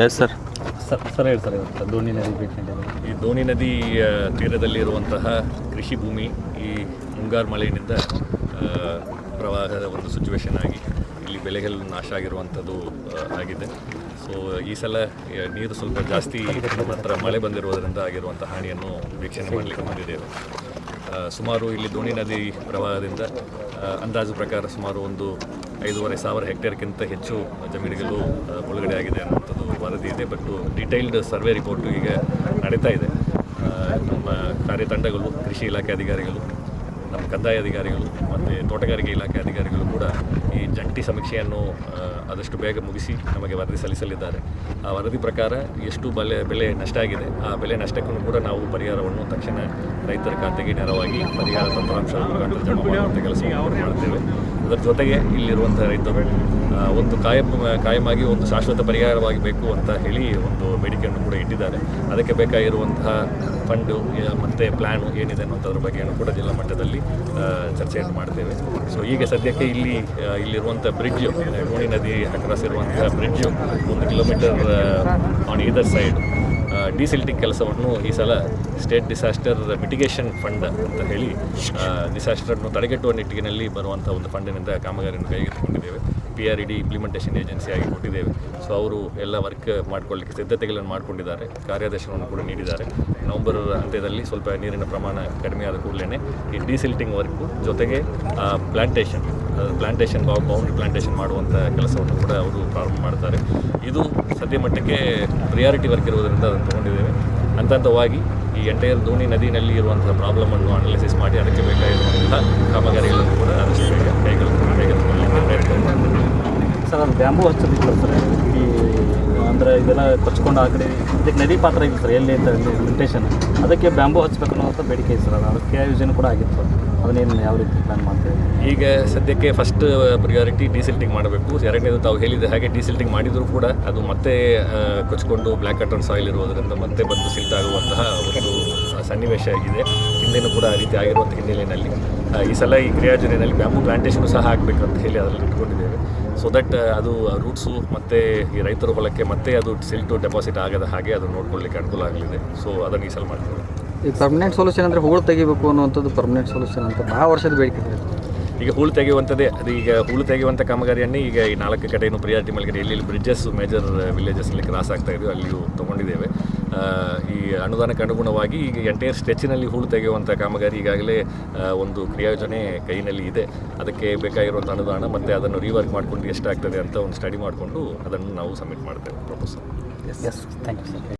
Yes sir. Sir ಹೇಳಿ sir, ಇವತ್ತು ದೋಣಿ ನದಿ ಭೇಟಿ ನೀಡಿದ್ದಾರೆ. ಈ ದೋಣಿ ನದಿ ತೀರದಲ್ಲಿರುವಂತಹ ಕೃಷಿ ಭೂಮಿ ಈ ಮುಂಗಾರು ಮಳೆಯಿಂದ ಪ್ರವಾಹದ ಒಂದು ಸಿಚುವೇಶನ್ ಆಗಿ ಇಲ್ಲಿ ಬೆಳೆಗಳು ನಾಶ ಆಗಿರುವಂಥದ್ದು ಆಗಿದೆ. ಸೊ ಈ ಸಲ ನೀರು ಸ್ವಲ್ಪ ಜಾಸ್ತಿ ನಮ್ಮ ಹತ್ರ ಮಳೆ ಬಂದಿರುವುದರಿಂದ ಆಗಿರುವಂಥ ಹಾನಿಯನ್ನು ವೀಕ್ಷಣೆ ಮಾಡಲಿಕ್ಕೆ ಬಂದಿದ್ದೇವೆ. ಸುಮಾರು ಇಲ್ಲಿ ದೋಣಿ ನದಿ ಪ್ರವಾಹದಿಂದ ಅಂದಾಜು ಪ್ರಕಾರ ಸುಮಾರು ಒಂದು 5,500 ಹೆಕ್ಟೇರ್ಗಿಂತ ಹೆಚ್ಚು ಜಮೀನುಗಳು ಮುಳುಗಡೆ ಆಗಿದೆ ಅನ್ನುವಂಥದ್ದು ವರದಿ ಇದೆ. ಬಟ್ ಡೀಟೈಲ್ಡ್ ಸರ್ವೆ ರಿಪೋರ್ಟು ಈಗ ನಡೀತಾ ಇದೆ. ನಮ್ಮ ಕಾರ್ಯತಂಡಗಳು, ಕೃಷಿ ಇಲಾಖೆ ಅಧಿಕಾರಿಗಳು, ನಮ್ಮ ಕಂದಾಯ ಅಧಿಕಾರಿಗಳು ಮತ್ತು ತೋಟಗಾರಿಕೆ ಇಲಾಖೆ ಅಧಿಕಾರಿಗಳು ಕೂಡ ಈ ಜಂಟಿ ಸಮೀಕ್ಷೆಯನ್ನು ಆದಷ್ಟು ಬೇಗ ಮುಗಿಸಿ ನಮಗೆ ವರದಿ ಸಲ್ಲಿಸಲಿದ್ದಾರೆ. ಆ ವರದಿ ಪ್ರಕಾರ ಎಷ್ಟು ಬೆಳೆ ನಷ್ಟ ಆಗಿದೆ, ಆ ಬೆಳೆ ನಷ್ಟಕ್ಕೂ ಕೂಡ ನಾವು ಪರಿಹಾರವನ್ನು ತಕ್ಷಣ ರೈತರ ಖಾತೆಗೆ ನೇರವಾಗಿ ಪರಿಹಾರ ತಂತ್ರಾಂಶದ ಮುಖಾಂತರ ಜಮಾ ಮಾಡುವಂಥ ಕೆಲಸವನ್ನು ಮಾಡ್ತೇವೆ. ಅದರ ಜೊತೆಗೆ ಇಲ್ಲಿರುವಂಥ ರೈತರು ಒಂದು ಕಾಯಮಾಗಿ ಒಂದು ಶಾಶ್ವತ ಪರಿಹಾರವಾಗಿ ಬೇಕು ಅಂತ ಹೇಳಿ ಒಂದು ಬೇಡಿಕೆಯನ್ನು ಕೂಡ ಇಟ್ಟಿದ್ದಾರೆ. ಅದಕ್ಕೆ ಬೇಕಾಗಿರುವಂತಹ ಫಂಡು ಮತ್ತು ಪ್ಲ್ಯಾನು ಏನಿದೆ ಅನ್ನೋಂಥದ್ರ ಬಗ್ಗೆಯೂ ಕೂಡ ಜಿಲ್ಲಾ ಮಟ್ಟದಲ್ಲಿ ಚರ್ಚೆಯನ್ನು ಮಾಡ್ತೇವೆ. ಸೊ ಈಗ ಸದ್ಯಕ್ಕೆ ಇಲ್ಲಿರುವಂಥ ಬ್ರಿಡ್ಜು, ದೋಣಿ ನದಿ ಅಕ್ರಾಸ್ ಇರುವಂತಹ bridge 1 kilometre on either side desilting ಕೆಲಸವನ್ನು ಈ ಸಲ ಸ್ಟೇಟ್ ಡಿಸಾಸ್ಟರ್ ಮಿಟಿಗೇಷನ್ ಫಂಡ್ ಅಂತ ಹೇಳಿ ಡಿಸಾಸ್ಟರನ್ನು ತಡೆಗಟ್ಟುವ ನಿಟ್ಟಿನಲ್ಲಿ ಬರುವಂಥ ಒಂದು ಫಂಡಿನಿಂದ ಕಾಮಗಾರಿಯನ್ನು ಕೈಗೆತ್ತಿಕೊಂಡಿದ್ದೇವೆ. PRED ಇಂಪ್ಲಿಮೆಂಟೇಷನ್ ಏಜೆನ್ಸಿಯಾಗಿ ಕೊಟ್ಟಿದ್ದೇವೆ. ಸೊ ಅವರು ಎಲ್ಲ ವರ್ಕ್ ಮಾಡ್ಕೊಳ್ಳಿಕ್ಕೆ ಸಿದ್ಧತೆಗಳನ್ನು ಮಾಡಿಕೊಂಡಿದ್ದಾರೆ. ಕಾರ್ಯಾದೇಶವನ್ನು ಕೂಡ ನೀಡಿದ್ದಾರೆ. ನವೆಂಬರ್ ಅಂತ್ಯದಲ್ಲಿ ಸ್ವಲ್ಪ ನೀರಿನ ಪ್ರಮಾಣ ಕಡಿಮೆ ಆದ ಕೂಡಲೇ ಈ ಡಿಸಿಲ್ಟಿಂಗ್ ವರ್ಕು ಜೊತೆಗೆ ಪ್ಲಾಂಟೇಷನ್ ಬೌಂಡ್ರಿ ಪ್ಲಾಂಟೇಷನ್ ಮಾಡುವಂಥ ಕೆಲಸವನ್ನು ಕೂಡ ಅವರು ಪ್ರಾರಂಭ ಮಾಡ್ತಾರೆ. ಇದು ಸದ್ಯ ಮಟ್ಟಕ್ಕೆ ಪ್ರಿಯಾರಿಟಿ ವರ್ಕ್ ಇರುವುದರಿಂದ ಅದನ್ನು ತೊಗೊಂಡಿದ್ದೇವೆ. ಹಂತವಾಗಿ ಈ ಎಂಟೈರ್ ದೋಣಿ ನದಿಯಲ್ಲಿ ಇರುವಂತಹ ಪ್ರಾಬ್ಲಮನ್ನು ಅನಾಲಿಸಿಸ್ ಮಾಡಿ ಅದಕ್ಕೆ ಬೇಕಾಗಿರುವಂತಹ ಕಾಮಗಾರಿಗಳನ್ನು ಕೂಡ ಆದಷ್ಟು ಬೇಗ ಕೈಗೆತ್ತಿಕೊಳ್ಳಲಿಕ್ಕೆ ಪ್ರಯತ್ನ. ಸರ್, ಅದು ಬ್ಯಾಂಬೂ ಹಚ್ಚೋದಿಲ್ಲ ಸರ್, ಈ ಅಂದರೆ ಇದೆಲ್ಲ ಕೊಚ್ಕೊಂಡು ಆ ಕಡೆ ಇದಕ್ಕೆ ನದಿ ಪಾತ್ರ ಇದೆ ಸರ್, ಎಲ್ಲಿ ಅಂತ ಲಿಮಿಟೇಷನ್, ಅದಕ್ಕೆ ಬ್ಯಾಂಬೂ ಹಚ್ಚಬೇಕು ಅನ್ನೋಂಥ ಬೇಡಿಕೆ ಇದೆ ಸರ್. ಅದಕ್ಕೆ ಯೋಜನೆ ಕೂಡ ಆಗಿತ್ತು ಸರ್. ಅದನ್ನೇನು ಯಾವ ರೀತಿ ಪ್ಲ್ಯಾನ್ ಮಾಡ್ತೇವೆ? ಈಗ ಸದ್ಯಕ್ಕೆ ಫಸ್ಟ್ ಪ್ರಿಯಾರಿಟಿ ಡಿಸಿಲ್ಟಿಂಗ್ ಮಾಡಬೇಕು. ಎರಡನೇದು ತಾವು ಹೇಳಿದ ಹಾಗೆ ಡಿಸಿಲ್ಟಿಂಗ್ ಮಾಡಿದರೂ ಕೂಡ ಅದು ಮತ್ತೆ ಕೊಚ್ಕೊಂಡು ಬ್ಲ್ಯಾಕ್ ಕಾಟನ್ ಸಾಯಿಲ್ ಇರುವುದರಿಂದ ಮತ್ತೆ ಬಂದು ಸಿಲ್ಟ್ ಆಗುವಂತಹ ಒಂದು ಸನ್ನಿವೇಶ ಆಗಿದೆ. ಹಿಂದೆನೂ ಕೂಡ ಆ ರೀತಿ ಆಗಿರುವಂಥ ಹಿನ್ನೆಲೆಯಲ್ಲಿ ಈ ಸಲ ಈ ಕ್ರಿಯಾಯೋಜನೆಯಲ್ಲಿ ಬ್ಯಾಂಬೂ ಪ್ಲಾಂಟೇಷನು ಸಹ ಆಗಬೇಕು ಅಂತ ಹೇಳಿ ಅದರಲ್ಲಿ ಇಟ್ಕೊಂಡಿದ್ದೇವೆ. ಸೊ ದಟ್ ಅದು ರೂಟ್ಸು ಮತ್ತು ಈ ರೈತರ ಹೊಲಕ್ಕೆ ಮತ್ತೆ ಅದು ಸಿಲ್ಟು ಡೆಪಾಸಿಟ್ ಆಗದ ಹಾಗೆ ಅದು ನೋಡ್ಕೊಳ್ಳಿಕ್ಕೆ ಅನುಕೂಲ ಆಗಲಿದೆ. ಸೊ ಅದನ್ನು ಈ ಸಲ ಮಾಡ್ತೇವೆ. ಈ ಪರ್ಮನೆಂಟ್ ಸೊಲ್ಯೂಷನ್ ಅಂದರೆ ಹೂಳು ತೆಗಿಬೇಕು ಅನ್ನುವಂಥದ್ದು ಪರ್ಮನೆಂಟ್ ಸೊಲ್ಯೂಷನ್ ಅಂತ ಭಾಳ ವರ್ಷದ ಬೇಡಿಕೆ ಇದೆ. ಈಗ ಹೂಳು ತೆಗೆಯುವಂಥದ್ದೇ ಅದು. ಈಗ ಹೂಳು ತೆಗೆಯುವಂಥ ಕಾಮಗಾರಿಯನ್ನೇ ಈಗ ಈ 4 ಕಡೆಯೂ ಪ್ರಿಯಾರಿಟಿ ಮೇಲೆ ಎಲ್ಲಿ ಬ್ರಿಡ್ಜಸ್ ಮೇಜರ್ ವಿಲೇಜಸ್ನಲ್ಲಿ ಕ್ರಾಸ್ ಆಗ್ತಾ ಇದೆಯೋ ಅಲ್ಲಿಯೂ ತೊಗೊಂಡಿದ್ದೇವೆ. ಈ ಅನುದಾನಕ್ಕೆ ಅನುಗುಣವಾಗಿ ಈಗ ಎಂಟೈರ್ ಸ್ಟೆಚ್ನಲ್ಲಿ ಹೂಳು ತೆಗೆಯುವಂಥ ಕಾಮಗಾರಿ ಈಗಾಗಲೇ ಒಂದು ಕ್ರಿಯಾಯೋಜನೆ ಕೈನಲ್ಲಿ ಇದೆ. ಅದಕ್ಕೆ ಬೇಕಾಗಿರುವಂಥ ಅನುದಾನ ಮತ್ತು ಅದನ್ನು ರೀವರ್ಕ್ ಮಾಡಿಕೊಂಡು ಎಷ್ಟಾಗ್ತದೆ ಅಂತ ಒಂದು ಸ್ಟಡಿ ಮಾಡಿಕೊಂಡು ಅದನ್ನು ನಾವು ಸಬ್ಮಿಟ್ ಮಾಡ್ತೇವೆ proposal. Yes, thank you sir.